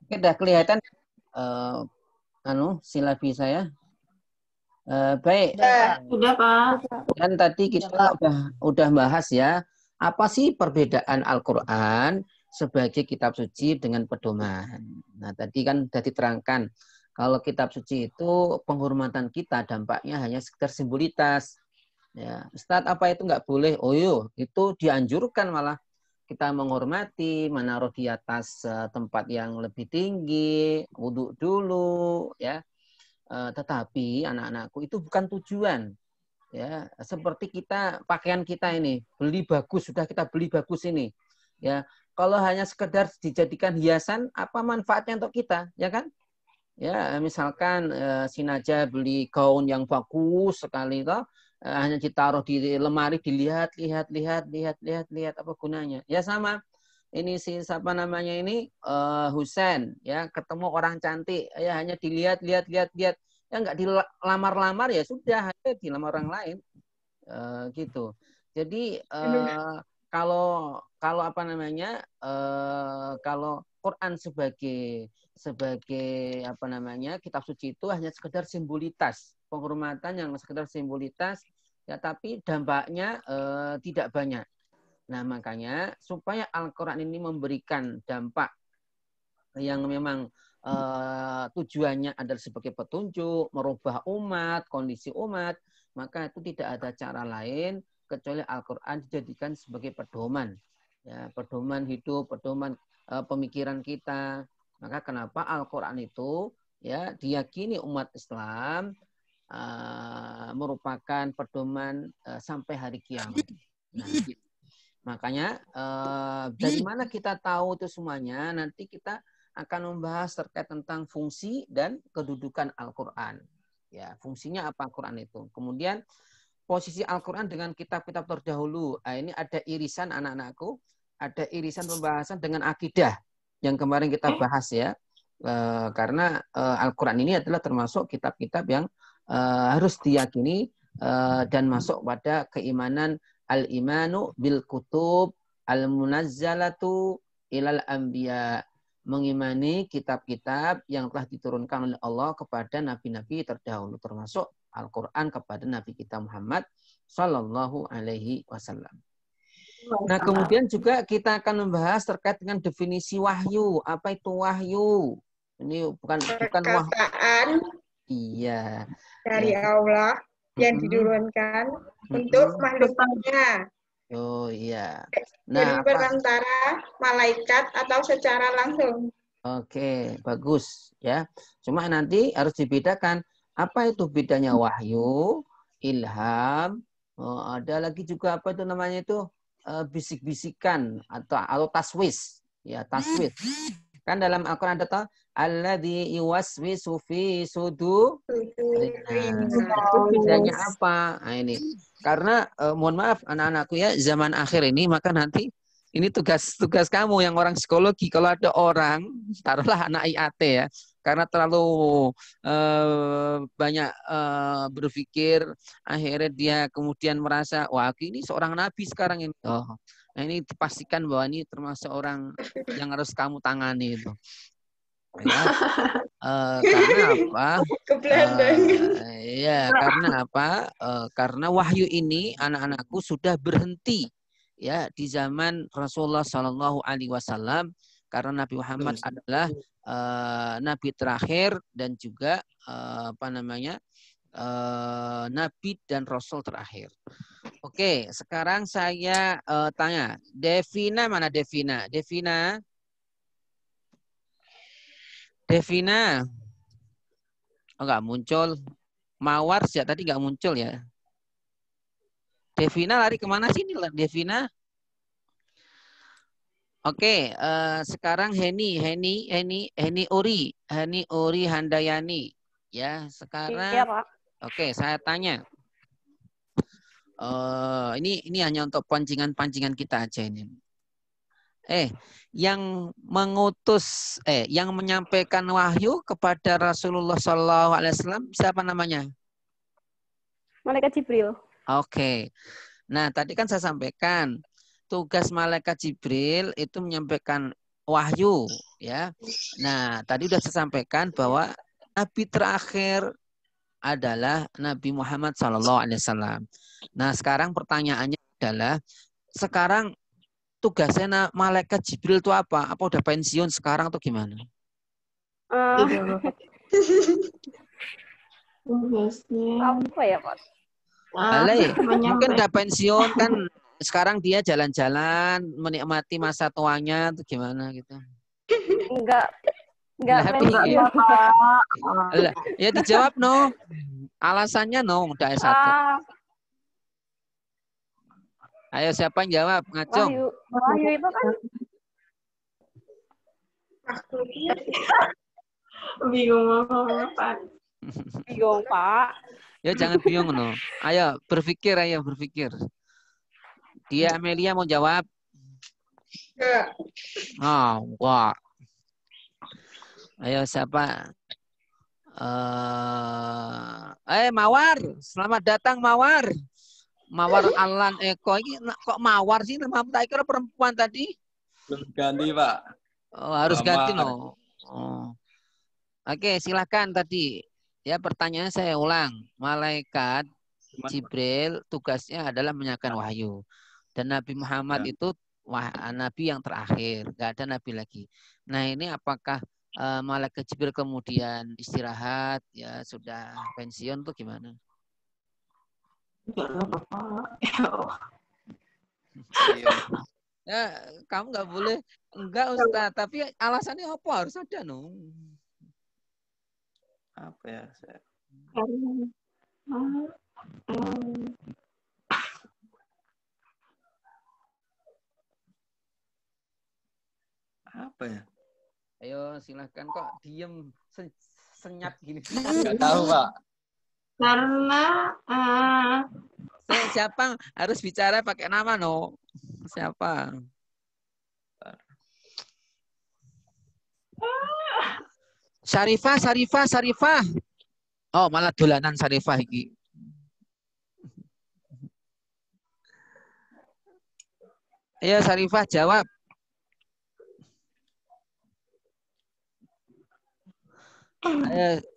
Sudah kelihatan silabi saya. Baik. Sudah, Pak. Dan tadi kita udah bahas ya, apa sih perbedaan Al-Qur'an sebagai kitab suci dengan pedoman. Nah, tadi kan sudah diterangkan kalau kitab suci itu penghormatan kita dampaknya hanya sekedar simbolitas. Ya, Ustadz, apa itu nggak boleh? Oh yo, itu dianjurkan malah kita menghormati, menaruh di atas tempat yang lebih tinggi, wudhu dulu, ya. Tetapi anak-anakku itu bukan tujuan, ya. Seperti kita pakaian kita ini beli bagus, sudah kita beli bagus ini, ya. Kalau hanya sekedar dijadikan hiasan, apa manfaatnya untuk kita, ya kan? Ya, misalkan si Naja beli gaun yang bagus sekali toh, hanya ditaruh di lemari, dilihat, lihat, apa gunanya? Ya sama. Ini si siapa namanya ini Husen, ya ketemu orang cantik, ya hanya dilihat, lihat, ya nggak dilamar-lamar, ya sudah, hanya dilamar orang lain, gitu. Jadi kalau apa namanya, kalau Quran sebagai apa namanya kitab suci itu hanya sekedar simbolitas, penghormatan yang sekedar simbolitas, ya, tapi dampaknya tidak banyak. Nah, makanya supaya Al-Quran ini memberikan dampak yang memang tujuannya adalah sebagai petunjuk, merubah umat, kondisi umat, maka itu tidak ada cara lain kecuali Al-Quran dijadikan sebagai pedoman, ya, pedoman hidup, pedoman pemikiran kita. Maka kenapa Al-Quran itu ya diyakini umat Islam merupakan pedoman sampai hari kiamat. Nah, makanya dari mana kita tahu itu semuanya? Nanti kita akan membahas terkait tentang fungsi dan kedudukan Al-Quran. Ya, fungsinya apa Al-Quran itu? Kemudian posisi Al-Quran dengan kitab-kitab terdahulu. Nah, ini ada irisan anak-anakku, ada irisan pembahasan dengan akidah yang kemarin kita bahas ya. Karena Al-Quran ini adalah termasuk kitab-kitab yang harus diyakini dan masuk pada keimanan al-imanu bil kutub al-munazzalatu ilal anbiya, mengimani kitab-kitab yang telah diturunkan oleh Allah kepada nabi-nabi terdahulu, termasuk Al-Quran kepada Nabi kita Muhammad Sallallahu Alaihi Wasallam. Nah, kemudian juga kita akan membahas terkait dengan definisi wahyu. Apa itu wahyu? Ini bukan wahyu. Iya. Dari Allah yang diturunkan untuk makhluknya. Oh iya. Nah, perantara malaikat atau secara langsung. Oke, bagus ya. Cuma nanti harus dibedakan apa itu bedanya wahyu, ilham, ada lagi juga apa itu namanya itu bisik-bisikan atau taswis, ya taswis. Kan dalam Al-Qur'an ada alladzi yuwaswisu fi sudur. Itu bedanya apa? Nah, ini. Karena mohon maaf anak-anakku ya, zaman akhir ini, maka nanti ini tugas kamu yang orang psikologi. Kalau ada orang, taruhlah anak IAT ya, karena terlalu banyak berpikir, akhirnya dia kemudian merasa, wah ini seorang nabi sekarang ini. Oh, nah ini dipastikan bahwa ini termasuk orang yang harus kamu tangani itu. Ya. Karena apa? Karena apa? Karena wahyu ini anak-anakku sudah berhenti ya di zaman Rasulullah Shallallahu Alaihi Wasallam, karena Nabi Muhammad adalah nabi terakhir dan juga nabi dan rasul terakhir. Oke, sekarang saya tanya, Devina mana Devina? Devina, oh, nggak muncul. Mawar sejak tadi nggak muncul ya. Devina lari kemana sih ini Devina? Oke, sekarang Heni Uri Handayani. Ya, sekarang. Iya, Pak. Oke, saya tanya. Ini hanya untuk pancingan-pancingan kita aja ini. Yang menyampaikan wahyu kepada Rasulullah SAW siapa namanya? Malaikat Jibril. Oke. Nah, tadi kan saya sampaikan tugas malaikat Jibril itu menyampaikan wahyu, ya. Nah, tadi sudah saya sampaikan bahwa nabi terakhir adalah Nabi Muhammad SAW. Nah, sekarang pertanyaannya adalah, sekarang tugasnya malaikat Jibril itu apa? Apa udah pensiun sekarang atau gimana? Apa ya, Pak? Mungkin udah pensiun kan, sekarang dia jalan-jalan menikmati masa tuanya atau gimana gitu. Enggak pensiun. Ya dijawab no. Alasannya no, udah S1. Ayo siapa yang jawab? Ngacung. Wahyu itu kan bingung Pak. Bingung, Pak. Ya jangan bingung no. Ayo berpikir. Dia Amelia mau jawab? Wah. Ayo siapa? Mawar, selamat datang Mawar. Mawar Alan Eko ini kok Mawar sih? Nama tak kira perempuan tadi. Belum ganti Pak. Oh, harus ganti no. Oke, silakan tadi. Ya pertanyaan saya ulang. Malaikat Jibril tugasnya adalah menyampaikan wahyu. Dan Nabi Muhammad itu nabi yang terakhir, nggak ada nabi lagi. Nah ini apakah malaikat Jibril kemudian istirahat, ya sudah pensiun tuh gimana? Ya kamu nggak boleh enggak Ustaz, tapi alasannya apa harus ada no? Apa ya? Apa ya? Ayo silahkan, kok diem senyap gini. Nggak tahu Pak. Karena Siapa harus bicara pakai nama no? Siapa? Syarifah. Oh malah dolanan Syarifah iki. Ayo Syarifah jawab.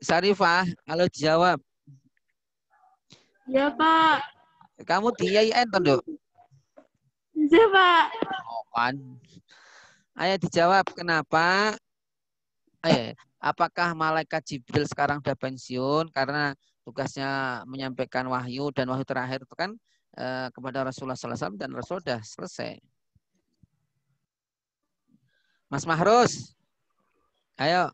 Syarifah, halo jawab. ya Pak. Kamu di IAIN toh, Ya Pak. Oh kan. Ayo dijawab kenapa? Apakah malaikat Jibril sekarang sudah pensiun karena tugasnya menyampaikan wahyu, dan wahyu terakhir itu kan kepada Rasulullah SAW, dan Rasul sudah selesai. Mas Mahrus, ayo.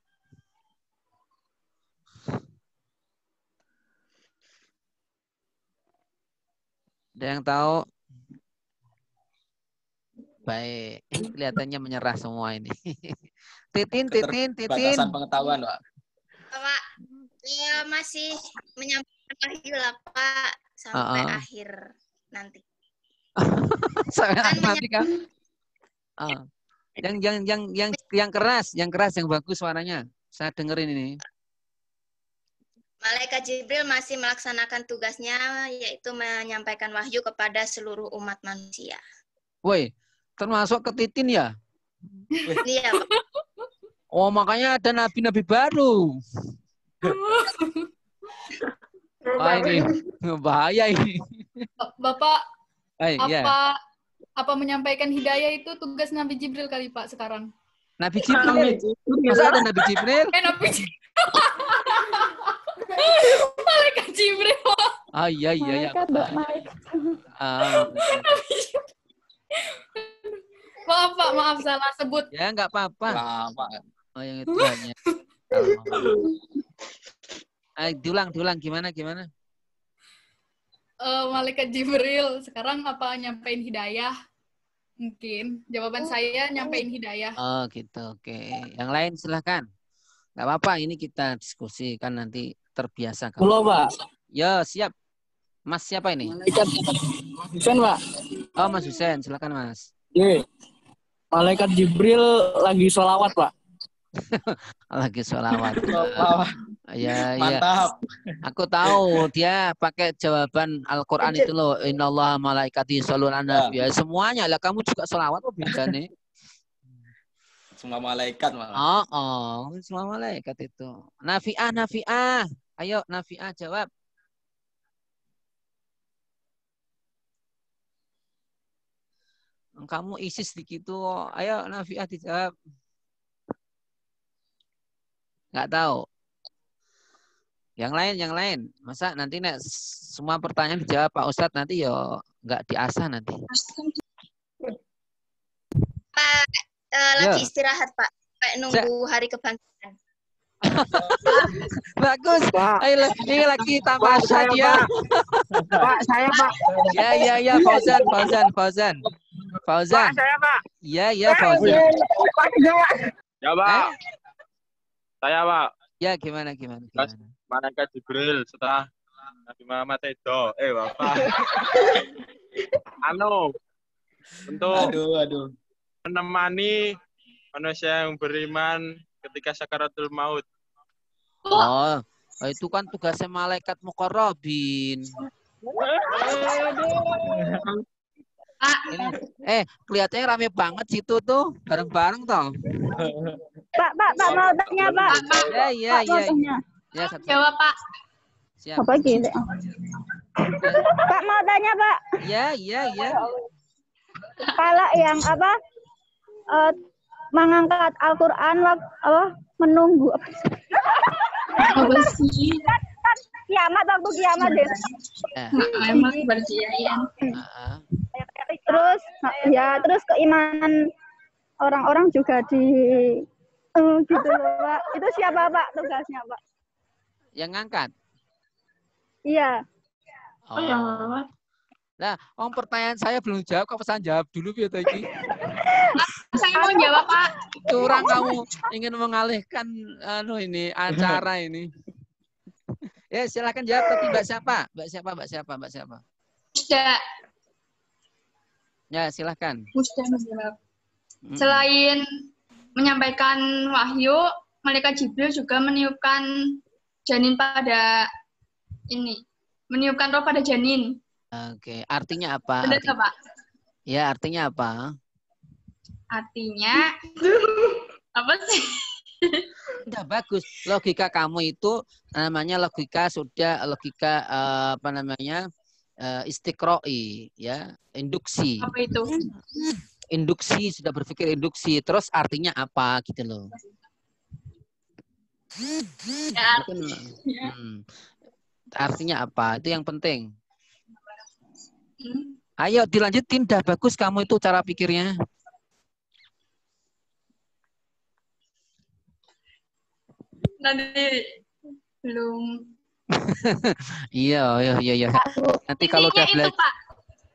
Ada yang tahu? Baik, kelihatannya menyerah semua ini. Titin. Batasan pengetahuan, Pak. Pak, saya masih menyampaikan wahyu lah, Pak, sampai akhir nanti. Sampai akhir nanti kan? Yang keras, yang bagus suaranya. Saya dengerin ini. Malaikat Jibril masih melaksanakan tugasnya, yaitu menyampaikan wahyu kepada seluruh umat manusia. Woi, termasuk ke Titin ya? Iya, Pak. Oh, makanya ada nabi-nabi baru. Wah, ini bahaya ini. Bapak, iya. apa menyampaikan hidayah itu tugas Nabi Jibril kali Pak sekarang? Nabi Jibril? Masa ada Nabi Jibril? Nabi Jibril. Malaikat Jibril. Ah iya. Maaf Pak, maaf salah sebut. Ya nggak apa-apa. Oh yang itu hanya. Diulang gimana? Malaikat Jibril sekarang apa nyampein hidayah? Mungkin jawaban saya nyampein hidayah. Oh gitu, oke. Yang lain silahkan. Nggak apa-apa, ini kita diskusi kan nanti terbiasa. Halo Pak. Ya siap. Mas siapa ini? Malaikat Husain Pak. Oh Mas Husain, silakan Mas. Malaikat Jibril lagi sholawat Pak. Lagi sholawat. Ya, ya. Mantap. Aku tahu dia pakai jawaban Al-Quran itu loh. Innallaha malaikati yusholluna 'alan nabi. Ya, semuanya lah. Kamu juga selawat kok beda nih. Semua malaikat malah. Semua malaikat itu. Nafi'ah, Nafi'ah. Ayo, Nafi'ah jawab. Kamu ISIS dikit tuh. Ayo, Nafi'ah dijawab. Nggak tahu. Yang lain. Masa nanti semua pertanyaan dijawab Pak Ustadz nanti yo nggak diasah nanti. Pak, lagi istirahat Pak. Kayak nunggu hari kebangkitan. Bagus. Pak. Ayo, ini lagi tamasya dia. Pak, saya Pak. Ya, Fauzan. Pak, saya Pak. Ya, Fauzan. Ya Pak. Saya Pak. Ya, gimana? Malaikat Jibril setelah Nabi Muhammad itu. Bapak. Untuk Aduh. menemani manusia yang beriman ketika sakaratul maut. Oh, itu kan tugasnya malaikat muqarrabin. Kelihatannya rame banget situ tuh, bareng-bareng toh. Pak, mau tanya, Pak. Ya. Ya, Jawab, Pak. Siap. Apa gitu? Pak, mau tanya, Pak. Ya. Kalau yang mengangkat Al-Quran menunggu apa sih? Kiamat, waktu kiamat deh. Memang berjaya. Terus keimanan orang-orang juga gitu loh, Pak. Itu siapa, Pak, tugasnya, Pak? Yang ngangkat? Iya. Oh, yang lewat. Nah, pertanyaan saya belum jawab, kok pesan jawab dulu ya tadi. Saya mau jawab, Pak. Curang kamu ingin mengalihkan ini acara ini. Ya, silakan jawab tapi Mbak siapa? Sudah. Ya, silakan. Sudah menjawab. Selain menyampaikan wahyu, malaikat Jibril juga meniupkan meniupkan roh pada janin. Oke, artinya apa? Benar nggak, Pak? Ya, artinya apa? Artinya apa sih? Udah bagus. Logika kamu itu namanya logika istiqro'i, ya, induksi. Apa itu? Induksi, sudah berpikir induksi. Terus artinya apa gitu loh. Ya, artinya apa? Itu yang penting. Ayo dilanjutin, dah bagus kamu itu cara pikirnya. nanti belum. Iya. Nanti kalau udah belajar.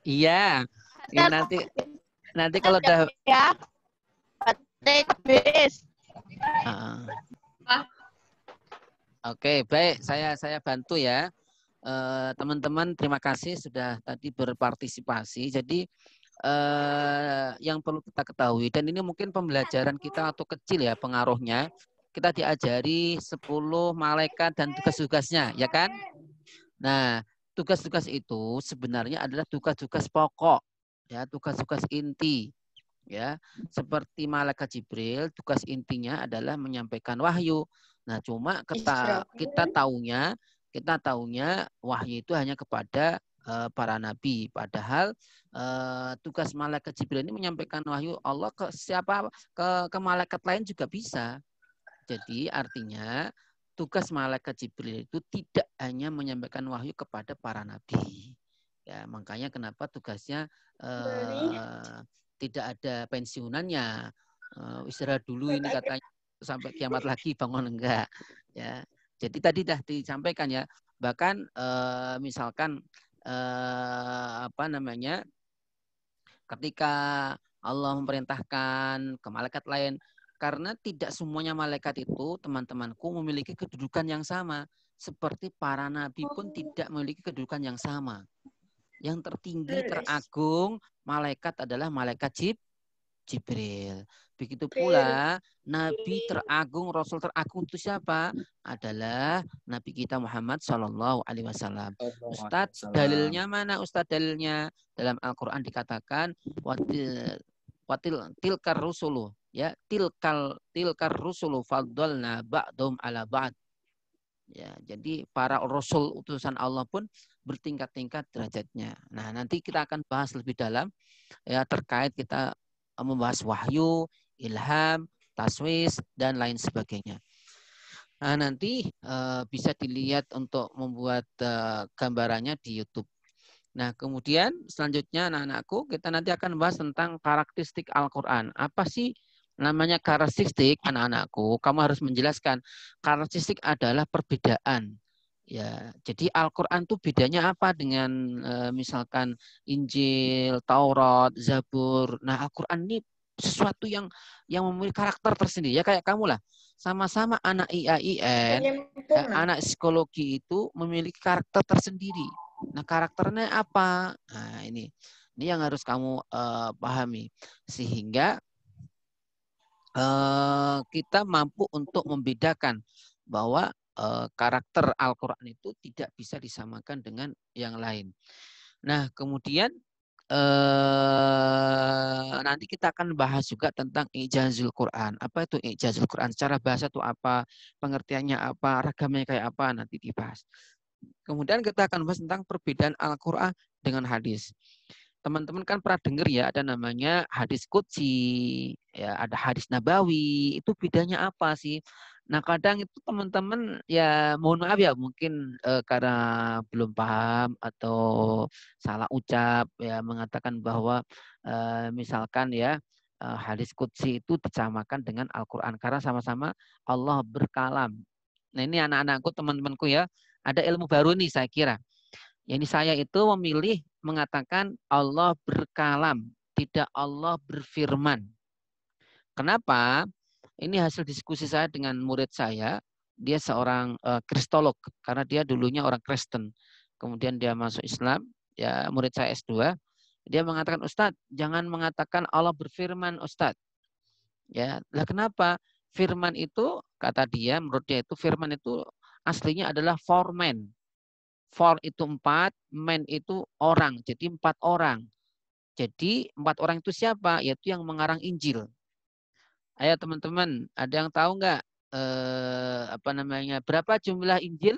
Iya. Ya, nanti kalau udah Ya. Habis. Oke, baik. Saya bantu ya. Teman-teman, terima kasih sudah tadi berpartisipasi. Jadi yang perlu kita ketahui, dan ini mungkin pembelajaran kita waktu kecil ya pengaruhnya, kita diajari 10 malaikat dan tugas-tugasnya, ya kan? Nah, tugas-tugas itu sebenarnya adalah tugas-tugas pokok, ya, tugas-tugas inti, ya. Seperti malaikat Jibril, tugas intinya adalah menyampaikan wahyu. Nah, cuma kita taunya wahyu itu hanya kepada para nabi. Padahal tugas malaikat Jibril ini menyampaikan wahyu Allah ke malaikat lain juga bisa. Jadi artinya tugas malaikat Jibril itu tidak hanya menyampaikan wahyu kepada para nabi. Ya, makanya kenapa tugasnya tidak ada pensiunannya. Istirahat dulu ini katanya sampai kiamat lagi, bangun enggak. Ya. Jadi tadi dah disampaikan ya. Bahkan misalkan ketika Allah memerintahkan ke malaikat lain, karena tidak semuanya malaikat itu, teman-temanku, memiliki kedudukan yang sama. Seperti para nabi pun tidak memiliki kedudukan yang sama. Yang tertinggi, teragung, malaikat adalah malaikat Jibril. Begitu pula Nabi teragung, Rasul teragung itu siapa? Adalah Nabi kita Muhammad Shallallahu Alaihi Wasallam. Ustadz, dalilnya mana? Ustadz, dalilnya dalam Al-Quran dikatakan tilkar rusulu, ya, tilkar rusulu faddalna ba'dhum ala ba'd. Ya, jadi para rasul utusan Allah pun bertingkat-tingkat derajatnya. Nah, nanti kita akan bahas lebih dalam ya terkait kita membahas wahyu, ilham, taswis, dan lain sebagainya. Nah, nanti bisa dilihat untuk membuat gambarannya di YouTube. Nah, kemudian selanjutnya anak-anakku, kita nanti akan bahas tentang karakteristik Al-Quran. Apa sih namanya karakteristik, anak-anakku? Kamu harus menjelaskan. Karakteristik adalah perbedaan. Ya, jadi Al-Quran itu bedanya apa dengan misalkan Injil, Taurat, Zabur. Nah, Al-Quran ini sesuatu yang memiliki karakter tersendiri. Ya kayak kamu lah. Sama-sama anak IAIN, anak psikologi itu memiliki karakter tersendiri. Nah, karakternya apa? Nah, ini yang harus kamu pahami. Sehingga kita mampu untuk membedakan bahwa karakter Al-Quran itu tidak bisa disamakan dengan yang lain. Nah, kemudian nanti kita akan bahas juga tentang ijazul Quran. Apa itu ijazul Quran? Secara bahasa itu apa? Pengertiannya apa? Ragamnya kayak apa? Nanti dibahas. Kemudian kita akan bahas tentang perbedaan Al-Quran dengan hadis. Teman-teman kan pernah dengar ya, ada namanya hadis qudsi, ya, ada hadis nabawi. Itu bedanya apa sih? Nah, kadang itu teman-teman ya mohon maaf ya, mungkin karena belum paham atau salah ucap ya mengatakan bahwa misalkan ya hadis qudsi itu disamakan dengan Al-Quran karena sama-sama Allah berkalam. Nah, ini anak-anakku, teman-temanku ya, ada ilmu baru nih saya kira. Ini saya itu memilih mengatakan Allah berkalam, tidak Allah berfirman. Kenapa? Ini hasil diskusi saya dengan murid saya. Dia seorang kristolog karena dia dulunya orang Kristen. Kemudian dia masuk Islam, ya murid saya S2. Dia mengatakan, Ustadz, jangan mengatakan Allah berfirman, Ustadz. Ya, lah kenapa? Firman itu, kata dia, menurut dia itu firman itu aslinya adalah for men. For itu 4, men itu orang. Jadi 4 orang. Jadi 4 orang itu siapa? Yaitu yang mengarang Injil. Ayo teman-teman, ada yang tahu nggak berapa jumlah Injil?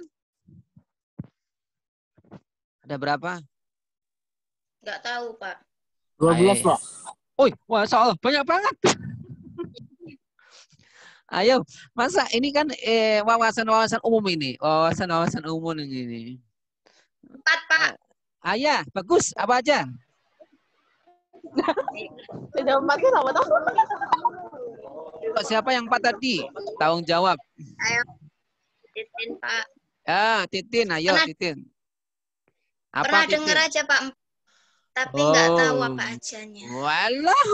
Ada berapa? Nggak tahu, Pak. 12, Pak. Oh, Masya Allah, banyak banget. Ayo, masa ini kan wawasan-wawasan umum ini. Wawasan-wawasan umum ini. 4, Pak. Ayah, bagus. Apa aja? Tidak 4 kan apa tahu? Siapa yang 4 tadi? Tanggung jawab. Ayo, Titin, Pak. Ya, Titin. Ayo, Titin. Pernah dengar aja, Pak. Tapi nggak tahu apa ajanya. Walah,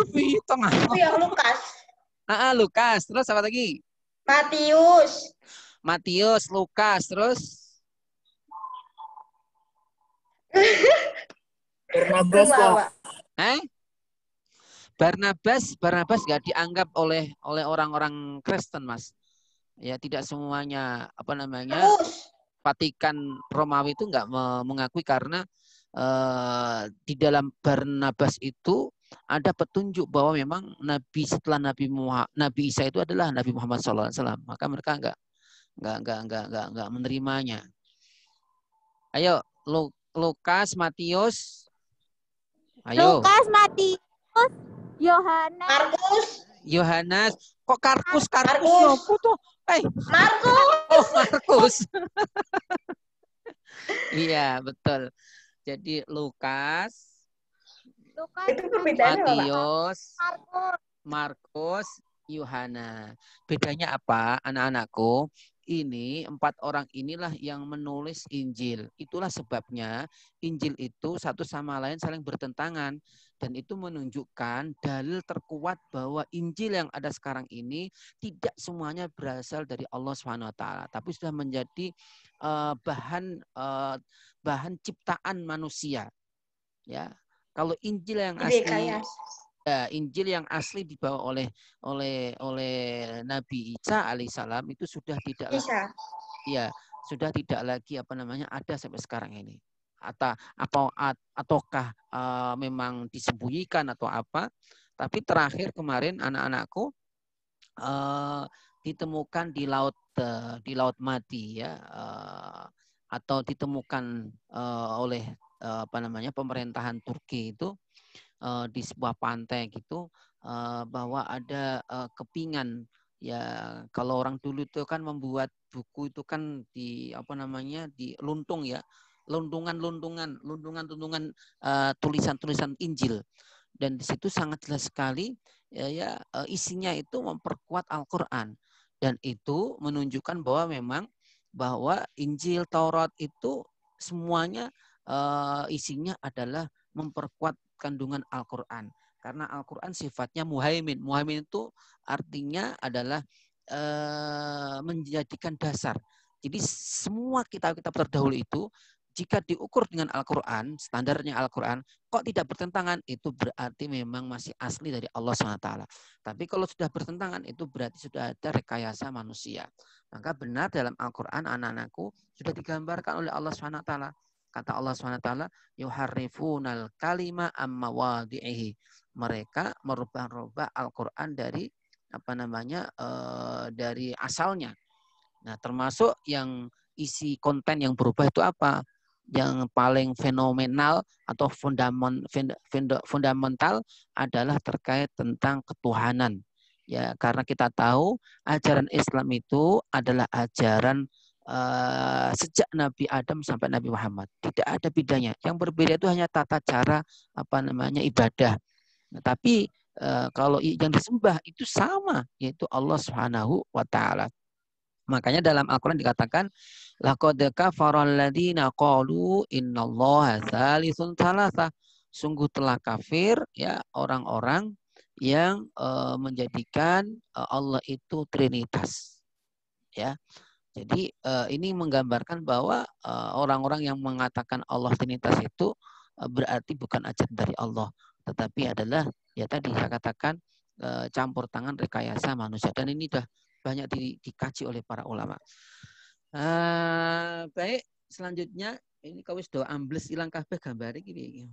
tengah. Itu yang Lukas. Lukas. Terus apa lagi? Matius, Lukas. Terus? Barnabas, Pak. Barnabas nggak dianggap oleh orang-orang Kristen, Mas. Ya, tidak semuanya Vatikan Romawi itu nggak mengakui karena di dalam Barnabas itu ada petunjuk bahwa memang Nabi setelah Nabi Isa itu adalah Nabi Muhammad SAW. Maka mereka nggak menerimanya. Ayo, Lukas, Matius. Ayo. Lukas, Matius, Yohanes. Kok Markus? Markus. Markus. Iya, betul. Jadi Lukas, Itu perbedaannya, Matius, Markus, Yohanes. Bedanya apa, anak-anakku? Ini 4 orang inilah yang menulis Injil. Itulah sebabnya Injil itu satu sama lain saling bertentangan. Dan itu menunjukkan dalil terkuat bahwa Injil yang ada sekarang ini tidak semuanya berasal dari Allah SWT. Tapi sudah menjadi bahan ciptaan manusia. Ya, kalau Injil yang asli, Ya, Injil yang asli dibawa oleh Nabi Isa alaihissalam itu sudah tidak lagi, Bisa. ya sudah tidak lagi apa namanya ada sampai sekarang ini. Ataukah memang disembunyikan atau apa? Tapi terakhir kemarin anak-anakku ditemukan di laut mati ya, atau ditemukan oleh apa namanya pemerintahan Turki itu di sebuah pantai gitu, bahwa ada kepingan ya. Kalau orang dulu itu kan membuat buku itu kan di apa namanya di luntung ya, luntungan tulisan-tulisan Injil, dan di situ sangat jelas sekali ya, isinya itu memperkuat Al-Quran, dan itu menunjukkan bahwa memang bahwa Injil, Taurat itu semuanya isinya adalah memperkuat kandungan Al-Quran. Karena Al-Quran sifatnya muhaimin. Muhaimin itu artinya adalah menjadikan dasar. Jadi semua kitab-kitab terdahulu itu jika diukur dengan Al-Quran, standarnya Al-Quran, kok tidak bertentangan, itu berarti memang masih asli dari Allah SWT. Tapi kalau sudah bertentangan, itu berarti sudah ada rekayasa manusia. Maka benar dalam Al-Quran, anak-anakku, sudah digambarkan oleh Allah SWT. Kata Allah SWT, yuharrifunal kalima amma wadi'ihi. Mereka merubah-rubah Al-Quran dari apa namanya dari asalnya. Nah, termasuk yang isi konten yang berubah itu apa? Yang paling fenomenal atau fundamental adalah terkait tentang ketuhanan. Ya, karena kita tahu ajaran Islam itu adalah ajaran sejak Nabi Adam sampai Nabi Muhammad. Tidak ada bedanya. Yang berbeda itu hanya tata cara apa namanya ibadah. Nah, tapi kalau yang disembah itu sama, yaitu Allah Subhanahu wa taala. Makanya dalam Al-Quran dikatakan, laqad kafara alladziina qalu innallaha tsalitsun tsalatsa. Sungguh telah kafir ya orang-orang yang menjadikan Allah itu trinitas. Ya. Jadi ini menggambarkan bahwa orang-orang yang mengatakan Allah trinitas itu berarti bukan ajaran dari Allah, tetapi adalah ya tadi saya katakan campur tangan rekayasa manusia, dan ini sudah banyak dikaji oleh para ulama. Baik, selanjutnya ini kau wis do ambles ilang kabeh gambare iki.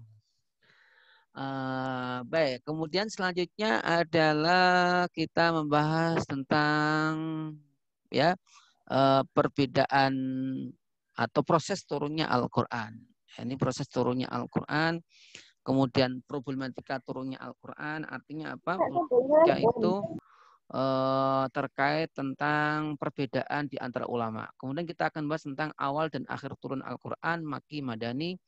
Baik, kemudian selanjutnya adalah kita membahas tentang ya perbedaan atau proses turunnya Al-Quran. Ini proses turunnya Al-Quran, kemudian problematika turunnya Al-Quran, artinya apa? Yaitu terkait tentang perbedaan di antara ulama. Kemudian kita akan bahas tentang awal dan akhir turun Al-Quran, Maki, Madani.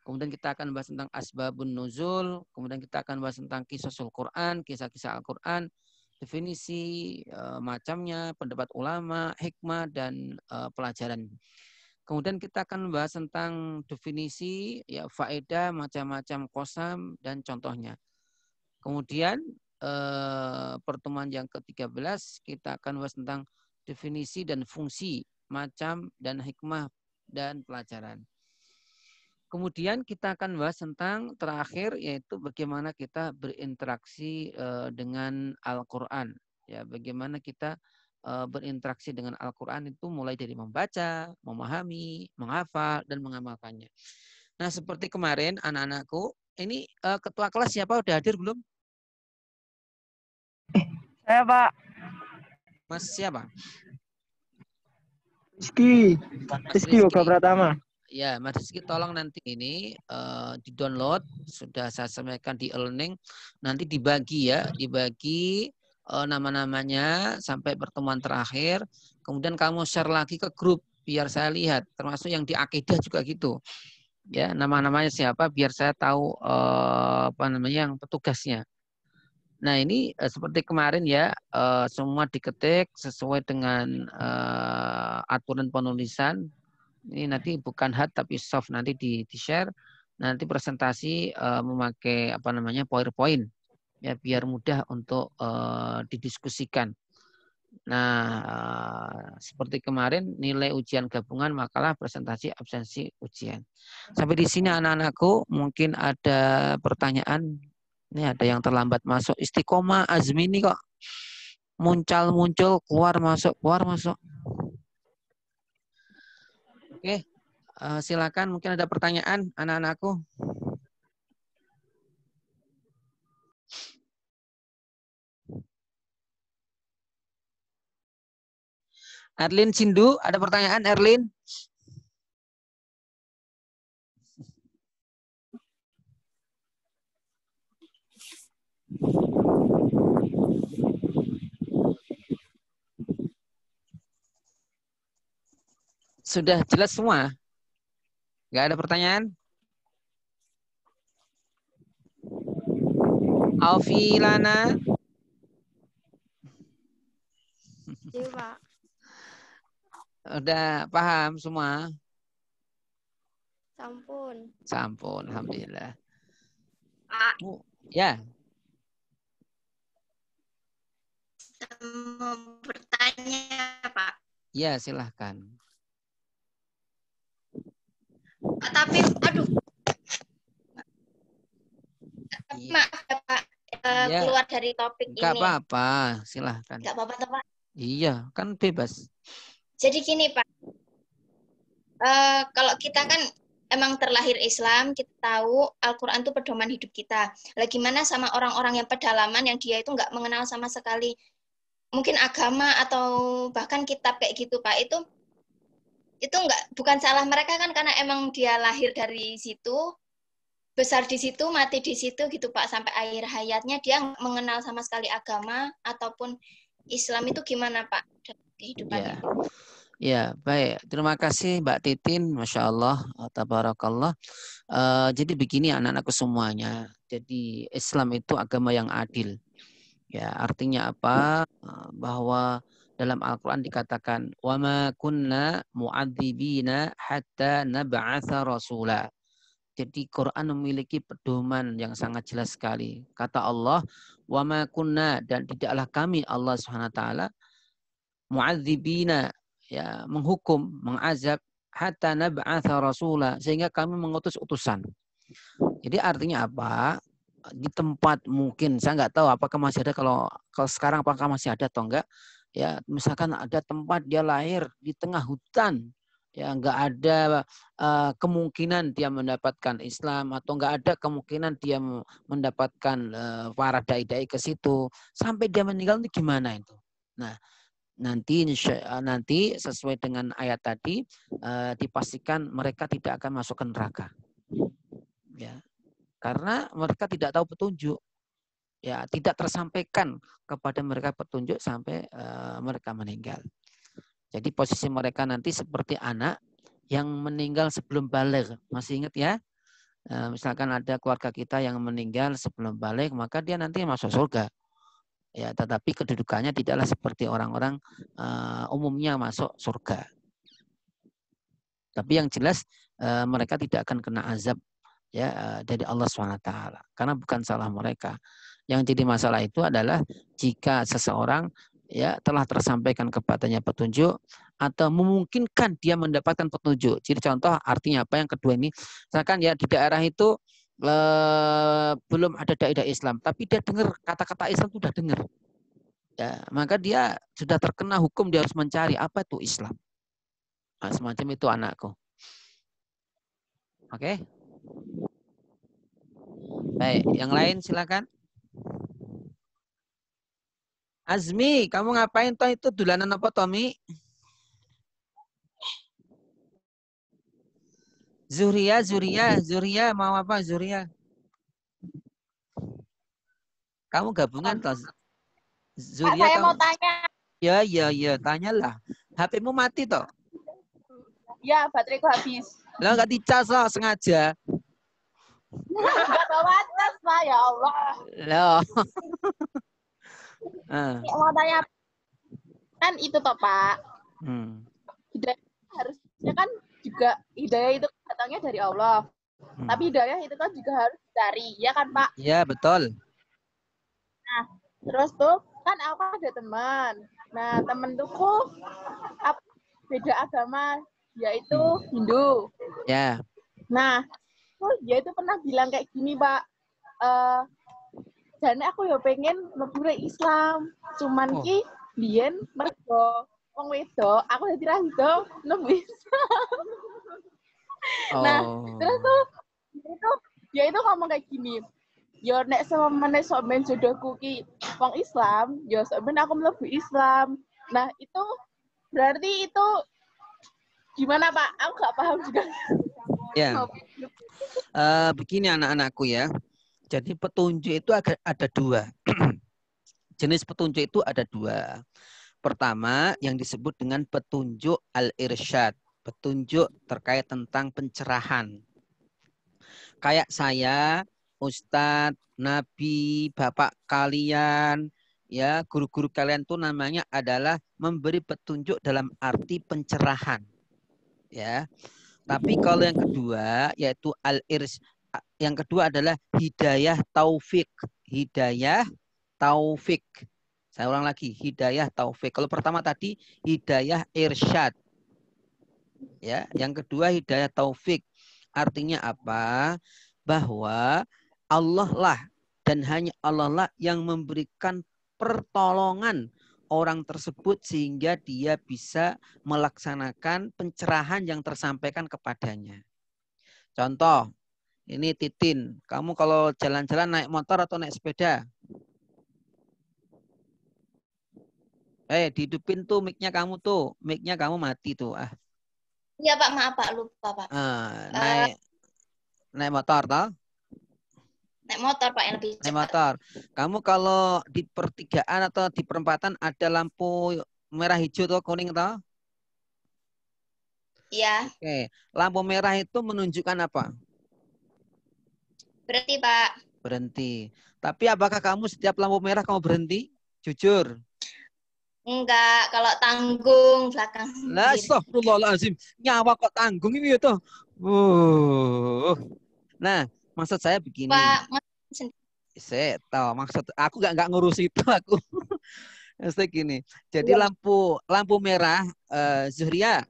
Kemudian kita akan bahas tentang asbabun nuzul. Kemudian kita akan bahas tentang kisasul Quran, kisah-kisah Al-Quran, definisi macamnya, pendapat ulama, hikmah, dan pelajaran. Kemudian kita akan membahas tentang definisi, ya, faedah, macam-macam qasam, dan contohnya. Kemudian pertemuan yang ke-13 kita akan bahas tentang definisi dan fungsi, macam, dan hikmah, dan pelajaran. Kemudian kita akan bahas tentang terakhir, yaitu bagaimana kita berinteraksi dengan Al-Quran. Ya, bagaimana kita berinteraksi dengan Al-Quran itu mulai dari membaca, memahami, menghafal, dan mengamalkannya. Nah, seperti kemarin anak-anakku, ini ketua kelas siapa udah hadir belum? Saya Pak. Mas siapa? Rizky Yoga Pratama. Ya, Mas Rizky tolong nanti ini di-download, sudah saya sampaikan di e-learning, nanti dibagi ya, dibagi nama-namanya sampai pertemuan terakhir, kemudian kamu share lagi ke grup biar saya lihat, termasuk yang di akidah juga gitu. Ya, nama-namanya siapa biar saya tahu apa namanya yang petugasnya. Nah, ini seperti kemarin ya, semua diketik sesuai dengan aturan penulisan. Ini nanti bukan hard tapi soft, nanti di-share. Nanti presentasi memakai apa namanya PowerPoint ya biar mudah untuk didiskusikan. Nah, seperti kemarin nilai ujian gabungan, makalah, presentasi, absensi ujian. Sampai di sini anak-anakku, mungkin ada pertanyaan Ini ada yang terlambat masuk. Istiqomah Azmi ini kok muncul, keluar masuk. Oke, silakan. Mungkin ada pertanyaan anak-anakku. Erlin Sindu, ada pertanyaan Erlin? Sudah jelas semua? Nggak ada pertanyaan? Aufilana? Iya, Pak. Udah paham semua? Sampun, alhamdulillah. Pak, Ya. mau bertanya, Pak. Ya, silahkan. Tapi, aduh. Maaf ya, Pak. Ya. Keluar dari topik Nggak ini. apa-apa, silahkan. Nggak apa-apa, toh, Pak. Iya, kan bebas. Jadi gini, Pak. Kalau kita kan emang terlahir Islam, kita tahu Al-Quran itu pedoman hidup kita. Lah gimana sama orang-orang yang pedalaman yang dia itu nggak mengenal sama sekali mungkin agama atau bahkan kitab kayak gitu, Pak. Itu bukan salah mereka kan, karena emang dia lahir dari situ, besar di situ, mati di situ gitu, Pak, sampai akhir hayatnya dia nggak mengenal sama sekali agama ataupun Islam. Itu gimana, Pak, kehidupannya? Ya, baik. Terima kasih Mbak Titin. Masya Allah, tabarakallah. Jadi begini anak-anakku semuanya. Jadi Islam itu agama yang adil. Ya, artinya apa? Bahwa dalam Al-Quran dikatakan, وَمَا كُنَّا مُعَذِّبِينَ حَتَّى نَبْعَثَ رَسُولًا. Jadi Quran memiliki pedoman yang sangat jelas sekali. Kata Allah, وَمَا كُنَّا, dan tidaklah kami Allah SWT mu'adzibina, ya, menghukum, mengazab, hatta nab'atha rasula, sehingga kami mengutus utusan. Jadi artinya apa? Di tempat mungkin saya nggak tahu apakah masih ada, kalau sekarang apakah masih ada atau enggak, ya, misalkan ada tempat dia lahir di tengah hutan, ya, nggak ada kemungkinan dia mendapatkan Islam, atau nggak ada kemungkinan dia mendapatkan para dai-dai ke situ sampai dia meninggal, itu gimana itu? Nah, nanti sesuai dengan ayat tadi dipastikan mereka tidak akan masuk ke neraka, ya, karena mereka tidak tahu petunjuk, ya, tidak tersampaikan kepada mereka petunjuk sampai mereka meninggal. Jadi posisi mereka nanti seperti anak yang meninggal sebelum baligh. Masih ingat ya? Misalkan ada keluarga kita yang meninggal sebelum baligh, maka dia nanti masuk surga. Ya, tetapi kedudukannya tidaklah seperti orang-orang umumnya masuk surga. Tapi yang jelas mereka tidak akan kena azab, ya, dari Allah SWT, karena bukan salah mereka. Yang jadi masalah itu adalah jika seseorang, ya, telah tersampaikan kepadanya petunjuk atau memungkinkan dia mendapatkan petunjuk. Jadi contoh artinya apa yang kedua ini, misalkan ya di daerah itu belum ada dai-dai Islam, tapi dia dengar kata-kata Islam, sudah dengar, ya, maka dia sudah terkena hukum, dia harus mencari apa itu Islam. Nah, semacam itu anakku. Oke. Baik, yang lain silakan. Azmi, kamu ngapain toh itu, dulanan apa Tommy? Zuria, mau apa Zuria? Kamu gabungan toh? Zuria, Pak, saya kamu... mau tanya. Ya, tanyalah. HP-mu mati toh? Ya, bateraiku habis. Lah nggak dicas loh sengaja. Nggak bawa cas, Pak, ya Allah. Loh. Ya, mau tanya, kan itu toh, Pak. Hidayah harusnya kan juga, hidayah itu datangnya dari Allah. Tapi hidayah itu kan juga harus dicari, ya kan, Pak? Iya, betul. Nah, terus tuh kan aku ada teman. Nah, temen tuhku beda agama, yaitu Hindu. Ya. Nah, dia itu pernah bilang kayak gini, Pak. jane aku ya pengen mlebu Islam. Cuman ki biyen mergo wong wedok, aku dadi ra iso mlebu Islam. Nah, terus tuh itu ngomong kayak gini. Yo nek semene sok men jodohku ki wong Islam, yo sok men aku mlebu Islam. Nah, itu berarti itu gimana, Pak? Aku nggak paham juga. Ya. Begini anak-anakku ya. Jadi petunjuk itu ada dua. Jenis petunjuk itu ada dua. Pertama yang disebut dengan petunjuk al-irsyad. Petunjuk terkait tentang pencerahan. Kayak saya, Ustadz, Nabi, Bapak kalian, ya guru-guru kalian tuh namanya adalah memberi petunjuk dalam arti pencerahan. Ya. Tapi kalau yang kedua yaitu al-irs, yang kedua adalah hidayah taufik. Hidayah taufik. Saya ulang lagi, hidayah taufik. Kalau pertama tadi hidayah irsyad. Ya, yang kedua hidayah taufik. Artinya apa? Bahwa Allah lah dan hanya Allah lah yang memberikan pertolongan orang tersebut sehingga dia bisa melaksanakan pencerahan yang tersampaikan kepadanya. Contoh, ini Titin, kamu kalau jalan-jalan naik motor atau naik sepeda? Dihidupin tuh mic-nya kamu tuh, mic-nya kamu mati tuh. Iya Pak, maaf Pak, lupa Pak. Naik motor toh? Naik motor Pak yang lebih cepat. Naik motor. Kamu kalau di pertigaan atau di perempatan ada lampu merah hijau atau kuning toh? Iya. Oke, lampu merah itu menunjukkan apa? Berhenti Pak. Berhenti. Tapi apakah kamu setiap lampu merah kamu berhenti? Jujur. Enggak, kalau tanggung belakang. Lah, astagfirullahaladzim. Nyawa kok tanggung ini ya toh. Nah, maksud saya begini. Pak, maksud aku nggak ngurus itu aku. Maksudnya gini. Jadi lampu merah, Zuhria,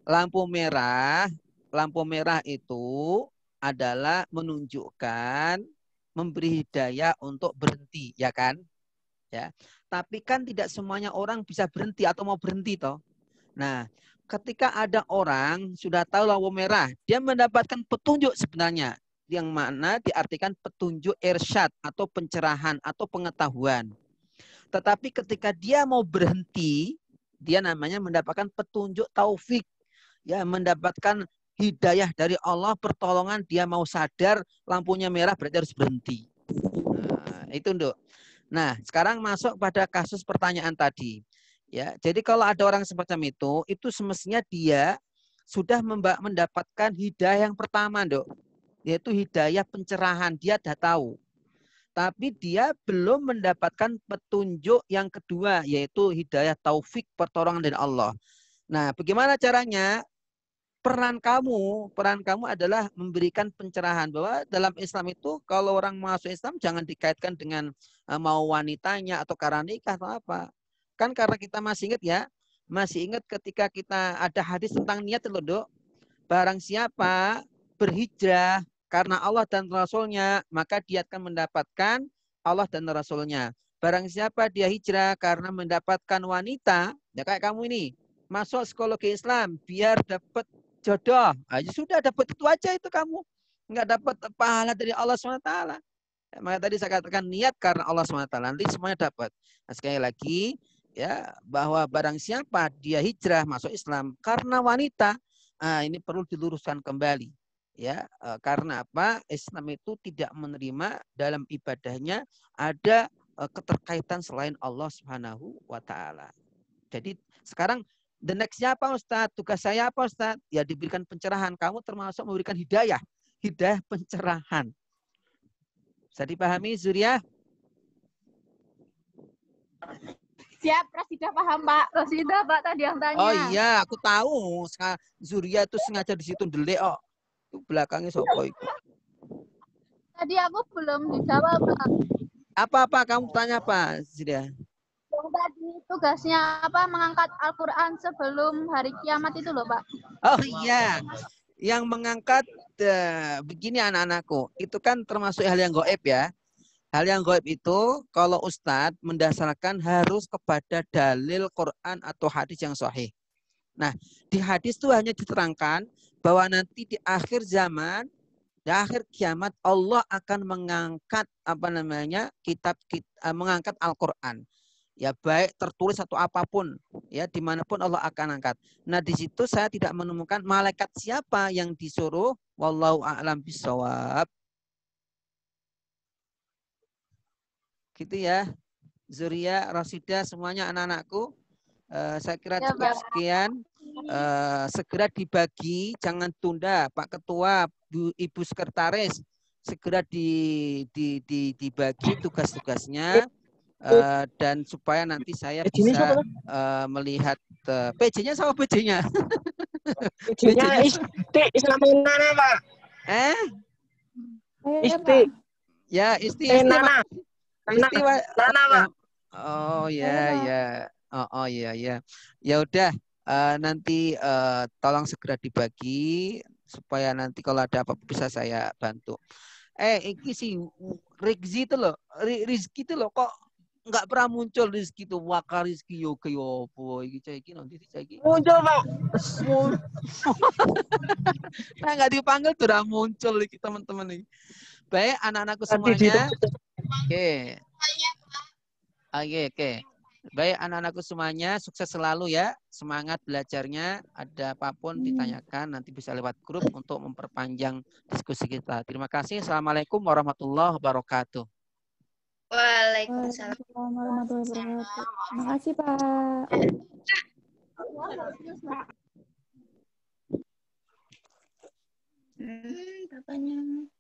lampu merah itu adalah menunjukkan memberi hidayah untuk berhenti, ya kan? Ya. Tapi kan tidak semuanya orang bisa berhenti atau mau berhenti toh. Nah, ketika ada orang sudah tahu lampu merah, dia mendapatkan petunjuk sebenarnya yang mana diartikan petunjuk irsyad atau pencerahan atau pengetahuan. Tetapi ketika dia mau berhenti, dia namanya mendapatkan petunjuk taufik. Ya, mendapatkan hidayah dari Allah, pertolongan, dia mau sadar lampunya merah berarti harus berhenti. Nah, itu Nduk. Nah, sekarang masuk pada kasus pertanyaan tadi. Ya, jadi kalau ada orang semacam itu semestinya dia sudah mendapatkan hidayah yang pertama, Nduk. Yaitu hidayah pencerahan, dia sudah tahu. Tapi dia belum mendapatkan petunjuk yang kedua, yaitu hidayah taufik, pertolongan dari Allah. Nah, bagaimana caranya? Peran kamu adalah memberikan pencerahan bahwa dalam Islam itu kalau orang masuk Islam jangan dikaitkan dengan mau wanitanya atau karena nikah atau apa. Kan karena kita masih ingat ketika kita ada hadis tentang niat loh, Dok. Barang siapa berhijrah karena Allah dan Rasulnya, maka dia akan mendapatkan Allah dan Rasulnya. Barang siapa dia hijrah karena mendapatkan wanita, ya kayak kamu ini, masuk psikologi Islam biar dapat jodoh, aja sudah dapat itu aja itu kamu. Nggak dapat pahala dari Allah SWT. Maka tadi saya katakan niat karena Allah SWT. Nanti semuanya dapat. Nah, sekali lagi, ya bahwa barang siapa dia hijrah masuk Islam karena wanita, ini perlu diluruskan kembali. Ya, karena apa? Islam itu tidak menerima dalam ibadahnya ada keterkaitan selain Allah Subhanahu wa taala. Jadi sekarang the next-nya apa Ustadz? Tugas saya apa Ustadz? Ya diberikan pencerahan. Kamu termasuk memberikan hidayah. Hidayah pencerahan. Bisa dipahami Zuria? Siap, Rasidah paham Pak. Rasidah Pak tadi yang tanya. Oh iya, aku tahu. Zuria itu sengaja di situ ndelik kok. Itu belakangnya sopo itu. Tadi aku belum dijawab Pak. Apa kamu tanya apa Zuria? Yang tadi tugasnya apa mengangkat Al-Quran sebelum hari kiamat itu loh Pak. Oh iya, yang mengangkat begini anak-anakku, itu kan termasuk hal yang gaib ya. Hal yang gaib itu kalau Ustadz mendasarkan harus kepada dalil Quran atau hadis yang sahih. Nah, di hadis itu hanya diterangkan bahwa nanti di akhir zaman, di akhir kiamat Allah akan mengangkat mengangkat Al-Qur'an. Ya baik tertulis atau apapun, ya dimanapun Allah akan angkat. Nah di situ saya tidak menemukan malaikat siapa yang disuruh. Wallahu a'lam bishawab. Gitu ya, Zuria, Rasidah, semuanya anak-anakku. Saya kira cukup sekian. Segera dibagi, jangan tunda, Pak Ketua, Ibu Sekretaris, segera dibagi tugas-tugasnya. Dan supaya nanti saya bisa melihat PJ-nya sama PJ-nya. PJ-nya Isti sama Nana, Pak. Isti. Ya, Isti. Nana. Nana, Pak. Oh ya. Oh ya. Ya udah, nanti tolong segera dibagi supaya nanti kalau ada apa bisa saya bantu. Iki sih Rizky itu loh kok nggak pernah muncul Rizky itu, Waka Rizky Yoga Yopo iki nanti iki muncul Pak. Nah nggak dipanggil sudah muncul iki teman-teman nih. Baik anak-anakku semuanya. Oke. Baik anak-anakku semuanya, sukses selalu ya, semangat belajarnya. Ada apapun ditanyakan nanti bisa lewat grup untuk memperpanjang diskusi kita. Terima kasih. Assalamualaikum warahmatullahi wabarakatuh. Waalaikumsalam warahmatullahi wabarakatuh. Terima kasih Pak. Bapaknya.